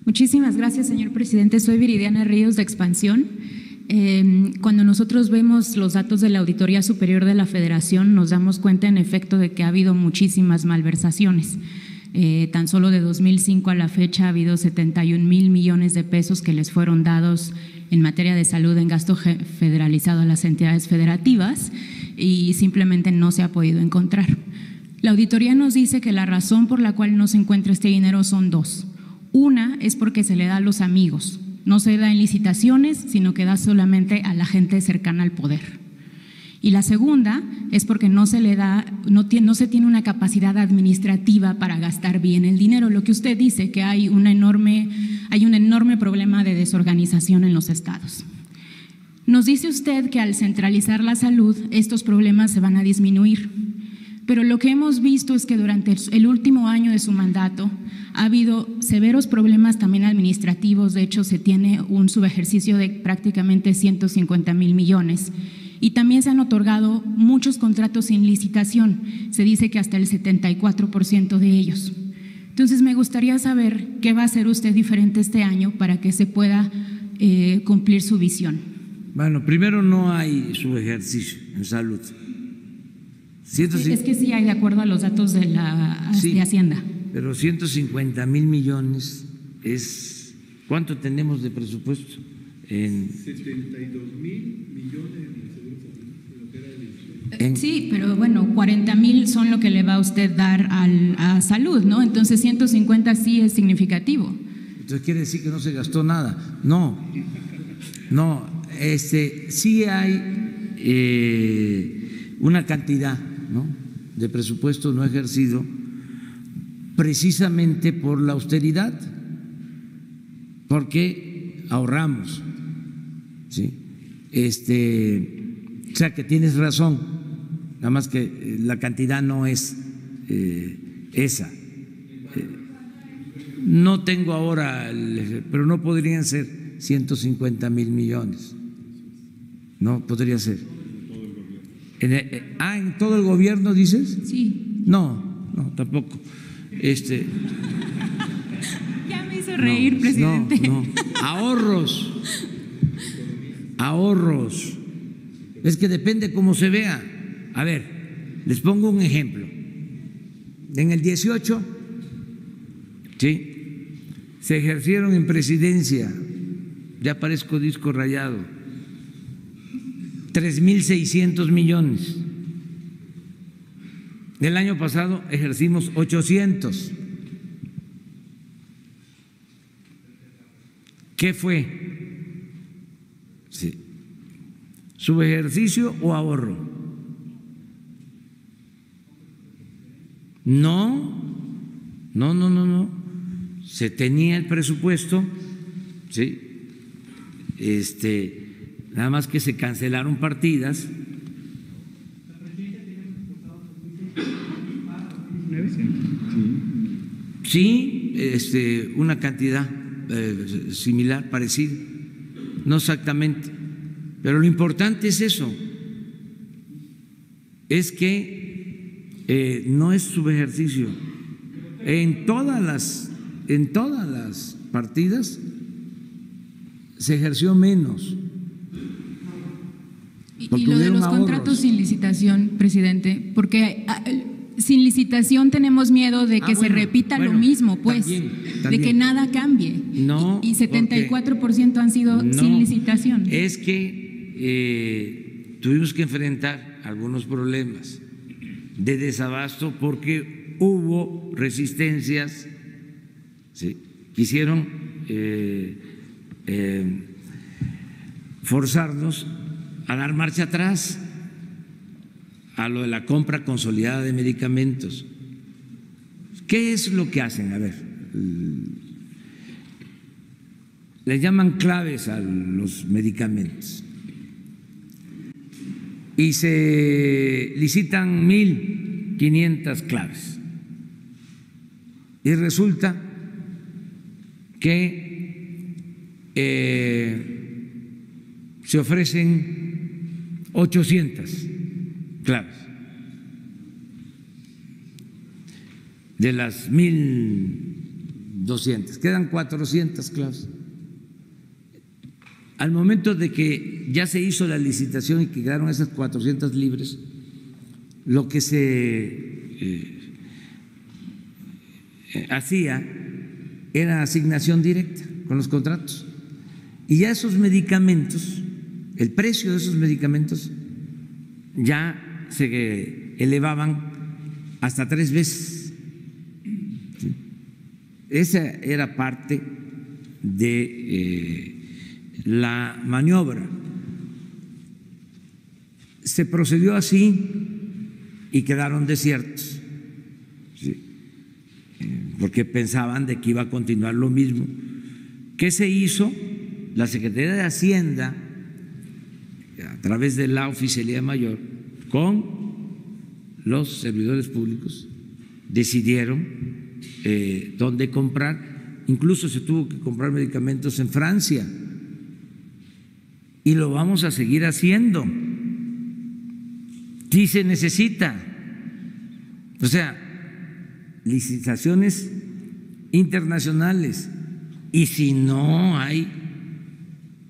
Muchísimas gracias, señor presidente. Soy Viridiana Ríos de Expansión. Cuando nosotros vemos los datos de la Auditoría Superior de la Federación, nos damos cuenta en efecto de que ha habido muchísimas malversaciones. Tan solo de 2005 a la fecha ha habido 71,000 millones de pesos que les fueron dados en materia de salud en gasto federalizado a las entidades federativas y simplemente no se ha podido encontrar. La auditoría nos dice que la razón por la cual no se encuentra este dinero son dos. Una es porque se le da a los amigos, no se da en licitaciones, sino que da solamente a la gente cercana al poder. Y la segunda es porque no se le da, no se tiene una capacidad administrativa para gastar bien el dinero. Lo que usted dice, que hay un enorme problema de desorganización en los estados. Nos dice usted que al centralizar la salud, estos problemas se van a disminuir. Pero lo que hemos visto es que durante el último año de su mandato ha habido severos problemas también administrativos. De hecho, se tiene un subejercicio de prácticamente 150,000 millones. Y también se han otorgado muchos contratos sin licitación. Se dice que hasta el 74% de ellos. Entonces, me gustaría saber qué va a hacer usted diferente este año para que se pueda cumplir su visión. Bueno, primero no hay subejercicio en salud. Es que sí hay, de acuerdo a los datos de Hacienda. Pero 150,000 millones es… ¿Cuánto tenemos de presupuesto? 72,000 millones sí, pero bueno, 40,000 son lo que le va a usted dar a salud, ¿no? Entonces 150 sí es significativo. Entonces quiere decir que no se gastó nada. No, sí hay una cantidad, ¿no?, de presupuesto no ejercido precisamente por la austeridad, porque ahorramos, ¿sí? O sea que tienes razón, nada más que la cantidad no es esa. No tengo ahora, pero no podrían ser 150,000 millones, no podría ser. ¿En todo el gobierno dices? Sí. No, tampoco. Ya me hizo reír, presidente. No. Ahorros. Es que depende cómo se vea. A ver, les pongo un ejemplo. En el 18, sí, se ejercieron en presidencia, ya parezco disco rayado, 3,600 millones. El año pasado ejercimos 800. ¿Qué fue? Sí. ¿Subejercicio o ahorro? No. Se tenía el presupuesto, sí. Nada más que se cancelaron partidas. Sí, una cantidad similar, parecida, no exactamente, pero lo importante es eso, es que no es subejercicio. En todas las partidas se ejerció menos. Y lo de los contratos sin licitación, presidente, porque sin licitación tenemos miedo de que se repita lo mismo, pues, también. De que nada cambie. No, y 74% han sido sin licitación. Es que tuvimos que enfrentar algunos problemas de desabasto porque hubo resistencias, ¿sí?, quisieron forzarnos a dar marcha atrás a lo de la compra consolidada de medicamentos. ¿Qué es lo que hacen? A ver, le llaman claves a los medicamentos y se licitan 1,500 claves y resulta que se ofrecen 800 claves de las 1,000 200, quedan 400, Klaus. Al momento de que ya se hizo la licitación y que quedaron esas 400 libres, lo que se hacía era asignación directa con los contratos. Y ya esos medicamentos, el precio de esos medicamentos ya se elevaban hasta 3 veces. ¿Sí? Esa era parte de la maniobra. Se procedió así y quedaron desiertos, ¿sí? Porque pensaban de que iba a continuar lo mismo. ¿Qué se hizo? La Secretaría de Hacienda, a través de la Oficialía Mayor, con los servidores públicos, decidieron dónde comprar. Incluso se tuvo que comprar medicamentos en Francia y lo vamos a seguir haciendo si se necesita. O sea, licitaciones internacionales, y si no hay,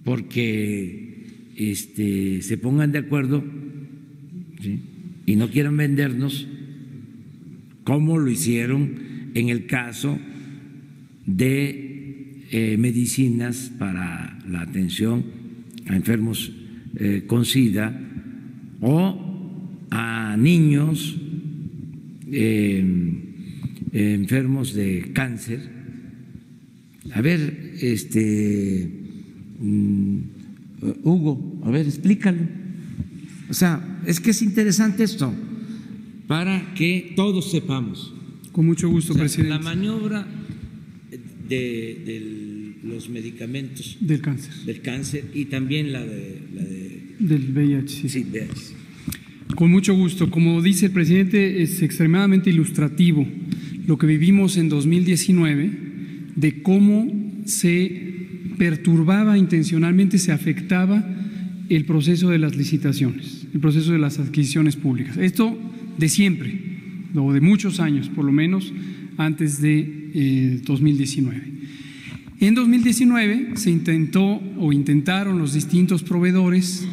porque se pongan de acuerdo, ¿sí?, y no quieran vendernos, como lo hicieron en el caso de medicinas para la atención a enfermos con SIDA o a niños enfermos de cáncer. A ver, Hugo, a ver, explícalo. O sea, es que es interesante esto para que todos sepamos. Con mucho gusto, presidente. La maniobra de los medicamentos del cáncer y también la del VIH. Sí. Sí, VIH. Con mucho gusto. Como dice el presidente, es extremadamente ilustrativo lo que vivimos en 2019, de cómo se perturbaba intencionalmente, se afectaba el proceso de las licitaciones, el proceso de las adquisiciones públicas. Esto de siempre, o de muchos años, por lo menos antes de 2019. En 2019 se intentó o intentaron los distintos proveedores,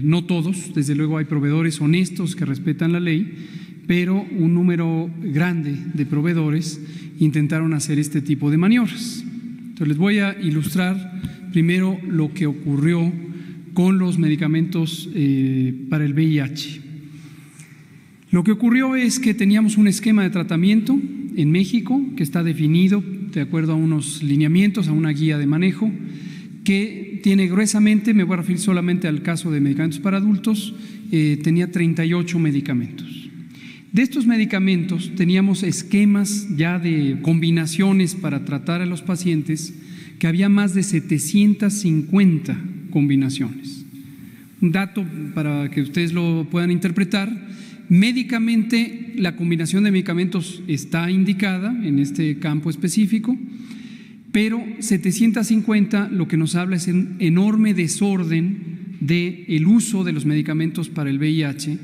no todos, desde luego hay proveedores honestos que respetan la ley, pero un número grande de proveedores intentaron hacer este tipo de maniobras. Entonces les voy a ilustrar primero lo que ocurrió con los medicamentos para el VIH. Lo que ocurrió es que teníamos un esquema de tratamiento en México que está definido de acuerdo a unos lineamientos, a una guía de manejo, que tiene gruesamente, me voy a referir solamente al caso de medicamentos para adultos, tenía 38 medicamentos. De estos medicamentos teníamos esquemas ya de combinaciones para tratar a los pacientes, que había más de 750 combinaciones. Un dato para que ustedes lo puedan interpretar: médicamente la combinación de medicamentos está indicada en este campo específico, pero 750 lo que nos habla es un enorme desorden del uso de los medicamentos para el VIH,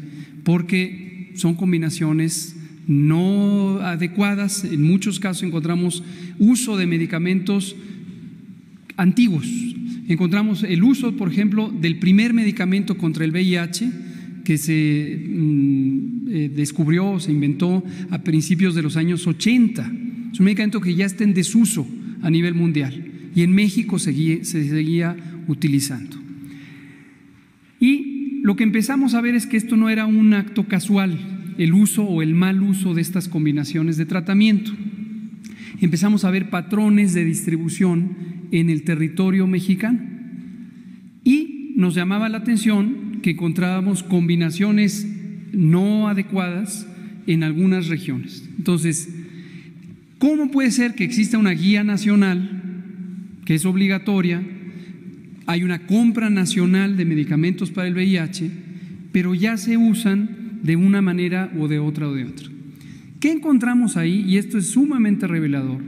porque son combinaciones no adecuadas. En muchos casos encontramos uso de medicamentos antiguos. Encontramos el uso, por ejemplo, del primer medicamento contra el VIH que se descubrió o se inventó a principios de los años 80. Es un medicamento que ya está en desuso a nivel mundial y en México se seguía utilizando. Y lo que empezamos a ver es que esto no era un acto casual, el uso o el mal uso de estas combinaciones de tratamiento. Empezamos a ver patrones de distribución en el territorio mexicano y nos llamaba la atención que encontrábamos combinaciones no adecuadas en algunas regiones. Entonces, ¿cómo puede ser que exista una guía nacional que es obligatoria, hay una compra nacional de medicamentos para el VIH, pero ya se usan de una manera o de otra? ¿Qué encontramos ahí? Y esto es sumamente revelador: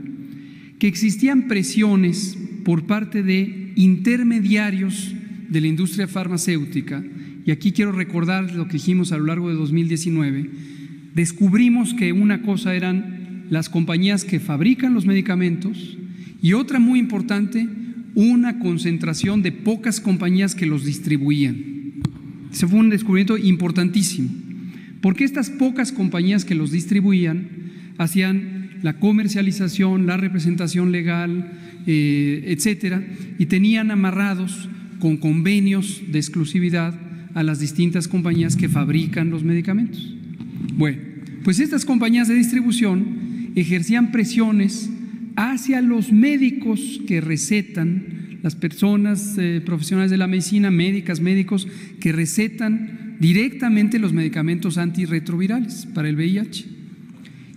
que existían presiones por parte de intermediarios de la industria farmacéutica. Y aquí quiero recordar lo que dijimos a lo largo de 2019. Descubrimos que una cosa eran las compañías que fabrican los medicamentos y otra muy importante, una concentración de pocas compañías que los distribuían. Ese fue un descubrimiento importantísimo, porque estas pocas compañías que los distribuían hacían la comercialización, la representación legal, etcétera, y tenían amarrados con convenios de exclusividad a las distintas compañías que fabrican los medicamentos. Bueno, pues estas compañías de distribución ejercían presiones hacia los médicos que recetan, las personas profesionales de la medicina, médicos que recetan directamente los medicamentos antirretrovirales para el VIH.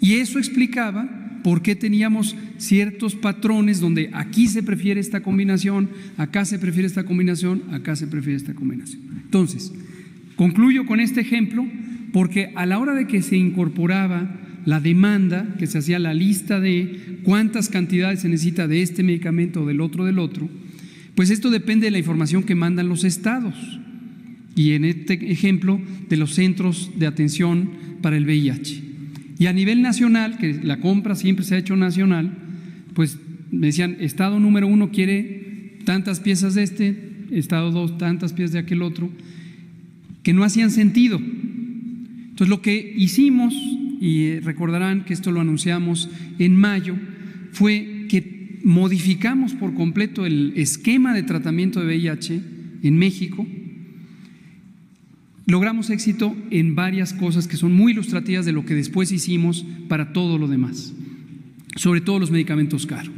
Y eso explicaba por qué teníamos ciertos patrones donde aquí se prefiere esta combinación, acá se prefiere esta combinación, acá se prefiere esta combinación. Entonces, concluyo con este ejemplo porque a la hora de que se incorporaba la demanda, que se hacía la lista de cuántas cantidades se necesita de este medicamento o del otro, pues esto depende de la información que mandan los estados y en este ejemplo de los centros de atención para el VIH. Y a nivel nacional, que la compra siempre se ha hecho nacional, pues me decían, estado número 1 quiere tantas piezas de este, estado 2 tantas piezas de aquel otro, que no hacían sentido. Entonces lo que hicimos, y recordarán que esto lo anunciamos en mayo, fue que modificamos por completo el esquema de tratamiento de VIH en México. Logramos éxito en varias cosas que son muy ilustrativas de lo que después hicimos para todo lo demás, sobre todo los medicamentos caros.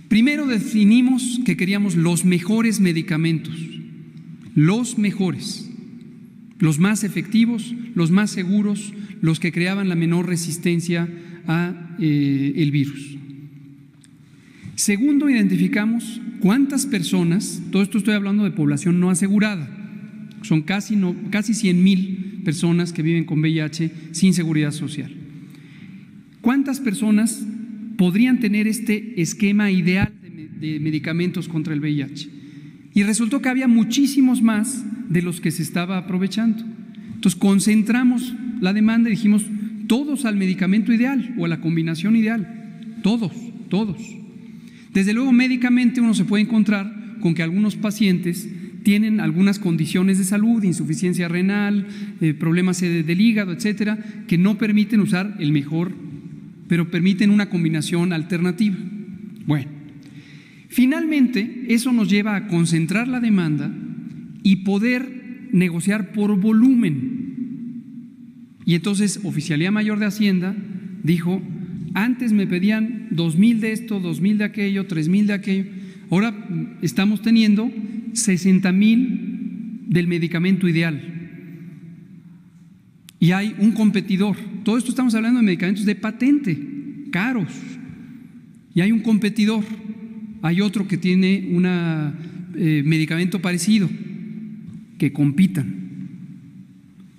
Primero definimos que queríamos los mejores medicamentos, los mejores, los más efectivos, los más seguros, los que creaban la menor resistencia a el virus. Segundo, identificamos cuántas personas, todo esto estoy hablando de población no asegurada, son casi 100,000 personas que viven con VIH sin seguridad social. ¿Cuántas personas podrían tener este esquema ideal de medicamentos contra el VIH? Y resultó que había muchísimos más de los que se estaba aprovechando. Entonces concentramos la demanda y dijimos todos al medicamento ideal o a la combinación ideal, todos. Desde luego médicamente uno se puede encontrar con que algunos pacientes tienen algunas condiciones de salud, insuficiencia renal, problemas del hígado, etcétera, que no permiten usar el mejor, pero permiten una combinación alternativa. Bueno, finalmente eso nos lleva a concentrar la demanda y poder negociar por volumen. Y entonces Oficialía Mayor de Hacienda dijo, antes me pedían 2,000 de esto, 2,000 de aquello, 3,000 de aquello, ahora estamos teniendo 60,000 del medicamento ideal. Y hay un competidor. Todo esto estamos hablando de medicamentos de patente, caros. Y hay un competidor. Hay otro que tiene un medicamento parecido, que compitan.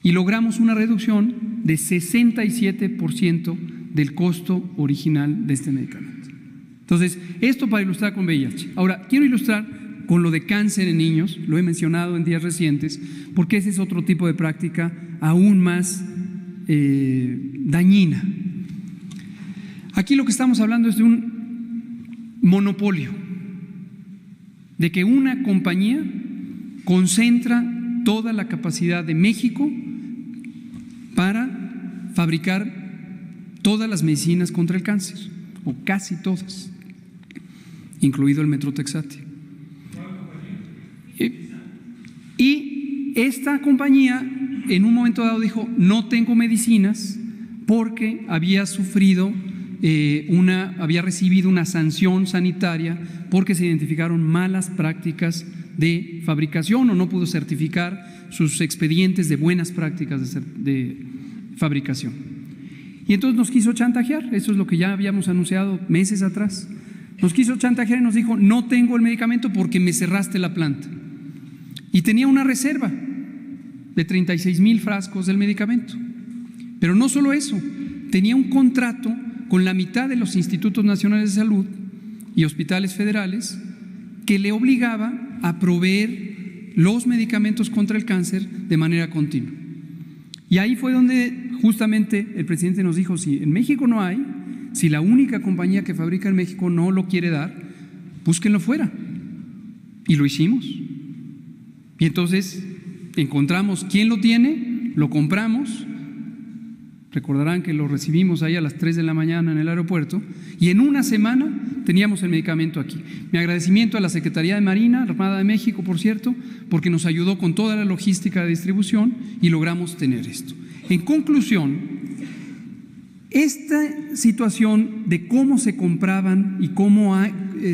Y logramos una reducción de 67% del costo original de este medicamento. Entonces, esto para ilustrar con VIH. Ahora, quiero ilustrar con lo de cáncer en niños, lo he mencionado en días recientes, porque ese es otro tipo de práctica aún más dañina. Aquí lo que estamos hablando es de un monopolio, de que una compañía concentra toda la capacidad de México para fabricar todas las medicinas contra el cáncer, o casi todas, incluido el Metrotexate. Y esta compañía en un momento dado dijo, no tengo medicinas porque había recibido una sanción sanitaria porque se identificaron malas prácticas de fabricación o no pudo certificar sus expedientes de buenas prácticas de fabricación. Y entonces nos quiso chantajear, eso es lo que ya habíamos anunciado meses atrás. Nos quiso chantajear y nos dijo, no tengo el medicamento porque me cerraste la planta. Y tenía una reserva de 36,000 frascos del medicamento. Pero no solo eso, tenía un contrato con la mitad de los institutos nacionales de salud y hospitales federales que le obligaba a proveer los medicamentos contra el cáncer de manera continua. Y ahí fue donde justamente el presidente nos dijo, si en México no hay, Si la única compañía que fabrica en México no lo quiere dar, búsquenlo fuera. Y lo hicimos. Y entonces encontramos quién lo tiene, lo compramos. Recordarán que lo recibimos ahí a las 3 de la mañana en el aeropuerto y en una semana teníamos el medicamento aquí. Mi agradecimiento a la Secretaría de Marina, Armada de México, por cierto, porque nos ayudó con toda la logística de distribución y logramos tener esto. En conclusión, esta situación de cómo se compraban y cómo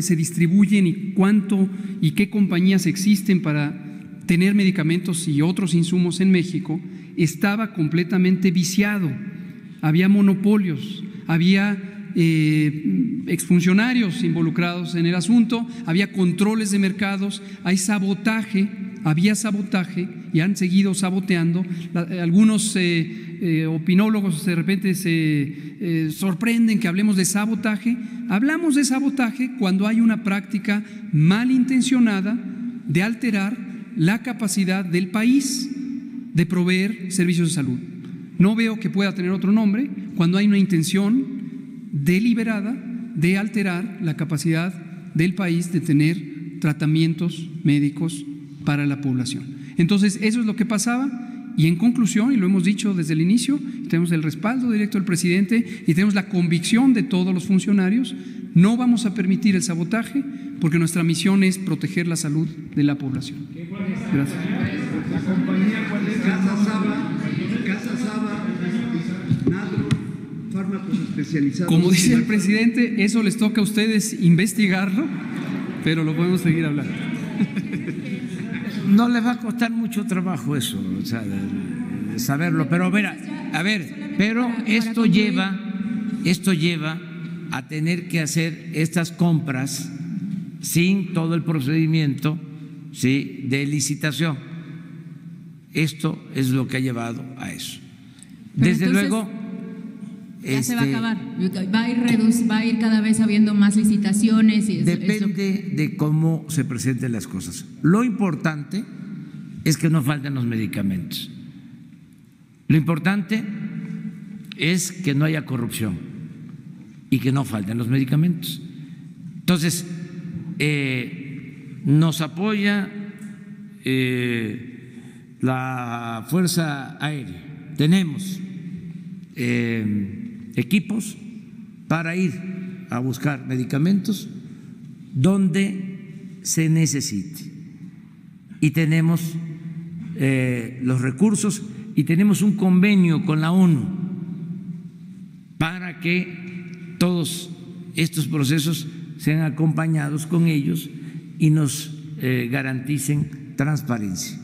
se distribuyen y cuánto y qué compañías existen para tener medicamentos y otros insumos en México estaba completamente viciado. Había monopolios, había exfuncionarios involucrados en el asunto, había controles de mercados, hay sabotaje, había sabotaje y han seguido saboteando. Algunos opinólogos de repente se sorprenden que hablemos de sabotaje. Hablamos de sabotaje cuando hay una práctica malintencionada de alterar la capacidad del país de proveer servicios de salud. No veo que pueda tener otro nombre cuando hay una intención deliberada de alterar la capacidad del país de tener tratamientos médicos para la población. Entonces, eso es lo que pasaba. Y en conclusión, y lo hemos dicho desde el inicio, tenemos el respaldo directo del presidente y tenemos la convicción de todos los funcionarios, no vamos a permitir el sabotaje porque nuestra misión es proteger la salud de la población. Gracias. La compañía, ¿cuál es? Casa Saba, Nadro, fármacos especializados. Como dice el presidente, eso les toca a ustedes investigarlo, pero lo podemos seguir hablando. No les va a costar mucho trabajo eso, o sea, saberlo, pero pero esto lleva a tener que hacer estas compras sin todo el procedimiento, ¿sí?, de licitación. Esto es lo que ha llevado a eso. Desde luego, ya se va a acabar, va a ir cada vez habiendo más licitaciones y depende de cómo se presenten las cosas. Lo importante es que no falten los medicamentos. Lo importante es que no haya corrupción y que no falten los medicamentos. Entonces, nos apoya la Fuerza Aérea. Tenemos equipos para ir a buscar medicamentos donde se necesite. Y tenemos los recursos y tenemos un convenio con la ONU para que todos estos procesos sean acompañados con ellos y nos garanticen transparencia.